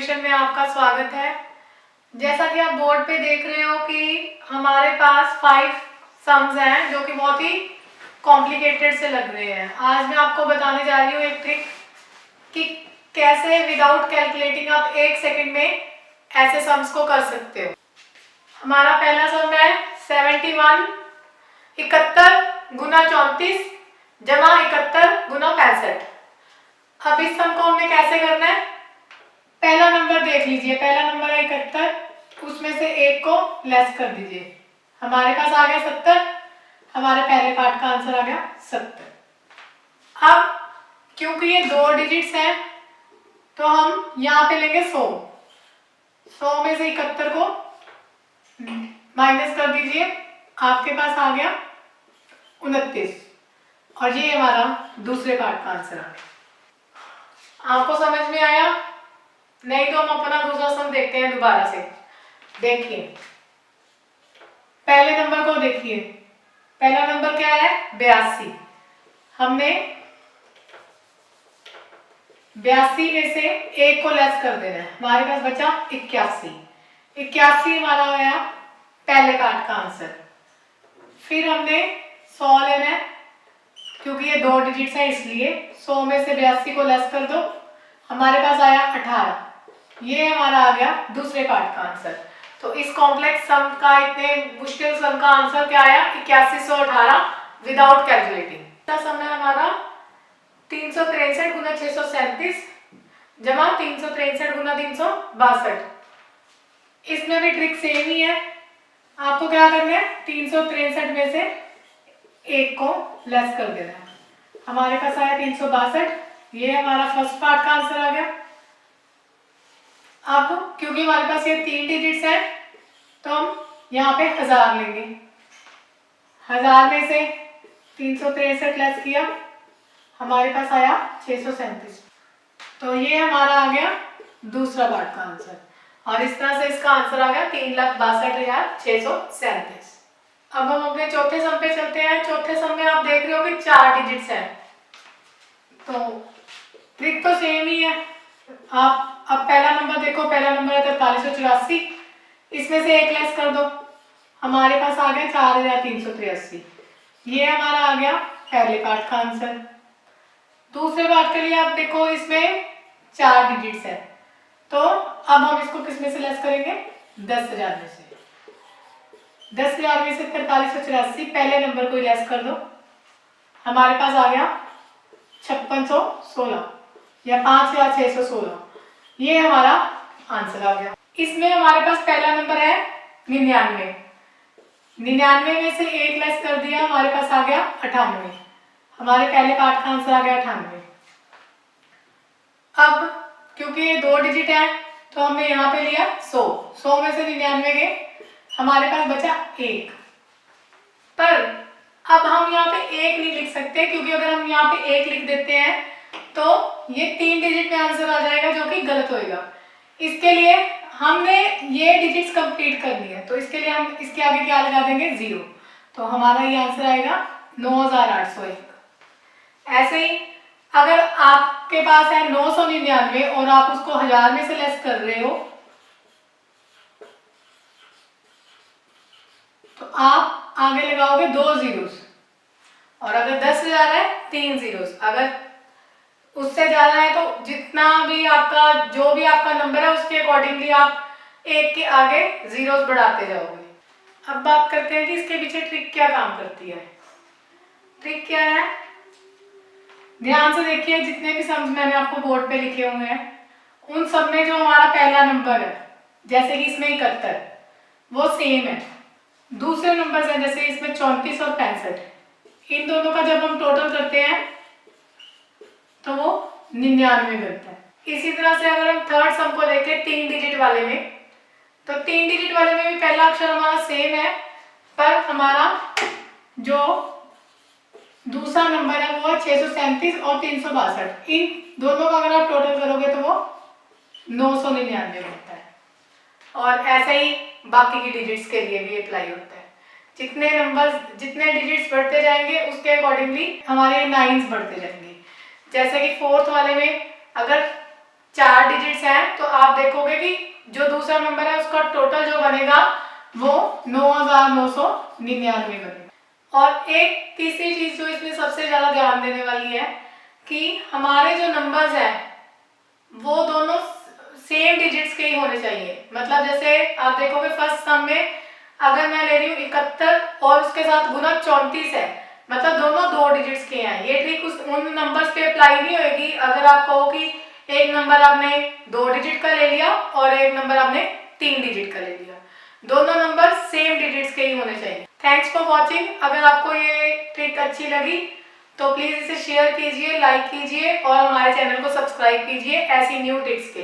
Solution में आपका स्वागत है। जैसा कि आप बोर्ड पे देख रहे हो कि हमारे पास 5 सम्स हैं जो कि बहुत ही कॉम्प्लिकेटेड से लग रहे हैं। आज मैं आपको बताने जा रही हूँ एक ट्रिक कि कैसे विदाउट कैलकुलेटिंग आप 1 सेकंड में ऐसे सम्स को कर सकते हो। हमारा पहला सम है 71 71 गुना 34 जमा 71 गुना 65। अब इस सम को हमने कैसे करना है, पहला नंबर देख लीजिए। पहला नंबर है 71, उसमें से 1 को लेस कर दीजिए। हमारे पास आ गया 70। हमारे पहले पार्ट का आंसर आ गया 70। अब क्योंकि ये 2 डिजिट्स हैं तो हम यहाँ पे लेंगे 100। 100 में से 71 को माइनस कर दीजिए, आपके पास आ गया 29। और ये हमारा दूसरे पार्ट का आंसर आ गया। आपको समझ में आया? नहीं तो हम अपना दूसरा सम देखते हैं दोबारा से। देखिए पहले नंबर को देखिए। पहला नंबर क्या है? 82। हमने 82 में से 1 को लेस कर देना है। हमारे पास बचा 81। 81 हमारा आया पहले पार्ट का आंसर। फिर हमने 100 लेना है, क्योंकि ये 2 डिजिट्स हैं इसलिए 100 में से 82 को लेस कर दो। हमारे पास आया 18। ये हमारा आ गया दूसरे पार्ट का आंसर। तो इस कॉम्प्लेक्स सम का, इतने मुश्किल सम का आंसर क्या आया? 8118 विदाउट कैलकुलेटिंग। सम है हमारा 363 गुना 637 जमा 363 गुना 362। इसमें भी ट्रिक सेम ही है। आपको क्या करना है? 363 में से 1 को लेस कर देना है। हमारे पास आया 362। ये हमारा फर्स्ट पार्ट का आंसर आ गया। अब क्योंकि हमारे पास ये 3 डिजिट्स हैं तो हम यहाँ पे 1000 लेंगे। 1000 में से 363 लेस किया, हमारे पास आया 637। तो ये हमारा आ गया दूसरा पार्ट का आंसर। और इस तरह से इसका आंसर आ गया 3,62,637। अब हम अपने चौथे सम पे चलते हैं। चौथे सम में आप देख रहे हो कि 4 डिजिट्स हैं, तो ट्रिक तो सेम ही है। आप अब पहला नंबर देखो। पहला नंबर है 4384। इसमें से 1 लेस कर दो, हमारे पास आ गया 4383। ये हमारा आ गया पहले पार्ट का आंसर। दूसरे पार्ट के लिए आप देखो, इसमें 4 डिजिट्स है, तो अब हम इसको किस में से लेस करेंगे? 10,000 में से। 10,000 में से 4384 पहले नंबर को लेस कर दो, हमारे पास आ गया 5616 या 5616। ये हमारा आंसर आ गया। इसमें हमारे पास पहला नंबर है 99। 99 में से 1 लेस कर दिया, हमारे पास आ गया 98। हमारे पहले पार्ट का आंसर आ गया 98। अब क्योंकि ये 2 डिजिट है तो हमने यहाँ पे लिया 100। 100 में से 99 गए, हमारे पास बचा 1। पर अब हम यहाँ पे 1 नहीं लिख सकते, क्योंकि अगर हम यहाँ पे 1 लिख देते हैं तो ये 3 डिजिट में आंसर आ जाएगा, जो कि गलत होएगा। इसके लिए हमने ये डिजिट्स कंप्लीट करनी है, तो इसके लिए हम इसके आगे क्या लगा देंगे? 0। तो हमारा ये आंसर आएगा 9801। ऐसे ही अगर आपके पास है 999 और आप उसको 1000 में से लेस कर रहे हो, तो आप आगे लगाओगे 2 जीरोस। और अगर 10,000 है 3 जीरोस। अगर उससे ज्यादा है तो जितना भी आपका, जो भी आपका नंबर है उसके अकॉर्डिंगली आप 1 के आगे जीरोस बढ़ाते जाओगे। अब बात करते हैं कि इसके पीछे ट्रिक क्या काम करती है। ट्रिक क्या है? ध्यान से देखिए। जितने भी सम्स मैंने आपको बोर्ड पे लिखे हुए हैं, उन सब में जो हमारा पहला नंबर है, जैसे कि इसमें 71, वो सेम है। दूसरे नंबर हैं, जैसे इसमें 34 और 65, इन दोनों का जब हम टोटल करते हैं तो वो 99 बनता है। इसी तरह से अगर हम थर्ड सम को देखें 3 डिजिट वाले में, तो 3 डिजिट वाले में भी पहला अक्षर हमारा सेम है, पर हमारा जो दूसरा नंबर है वो है 637 और 362। इन दोनों का अगर आप टोटल करोगे तो वो 999 बनता है। और ऐसे ही बाकी की डिजिट्स के लिए भी अप्लाई होता है। जितने नंबर्स, जितने डिजिट्स बढ़ते जाएंगे उसके अकॉर्डिंगली हमारे नाइन्स बढ़ते जाएंगे। जैसे कि फोर्थ वाले में अगर 4 डिजिट्स हैं तो आप देखोगे कि जो दूसरा नंबर है उसका टोटल जो बनेगा वो 9,999 बनेगा। और एक तीसरी चीज जो इसमें सबसे ज्यादा ध्यान देने वाली है कि हमारे जो नंबर्स हैं वो दोनों सेम डिजिट्स के ही होने चाहिए। मतलब जैसे आप देखोगे फर्स्ट सम में अगर मैं ले रही हूँ 71 और उसके साथ गुना 34 है, मतलब दोनों 2 डिजिट्स के हैं। ये ट्रिक उन नंबर्स पे अप्लाई नहीं होगी अगर आप कहो कि एक नंबर आपने 2 डिजिट का ले लिया और एक नंबर आपने 3 डिजिट का ले लिया। दोनों नंबर सेम डिजिट्स के ही होने चाहिए। Thanks for watching. अगर आपको ये ट्रिक अच्छी लगी तो प्लीज इसे शेयर कीजिए, लाइक कीजिए और हमारे चैनल को सब्सक्राइब कीजिए ऐसी न्यू ट्रिक्स के लिए।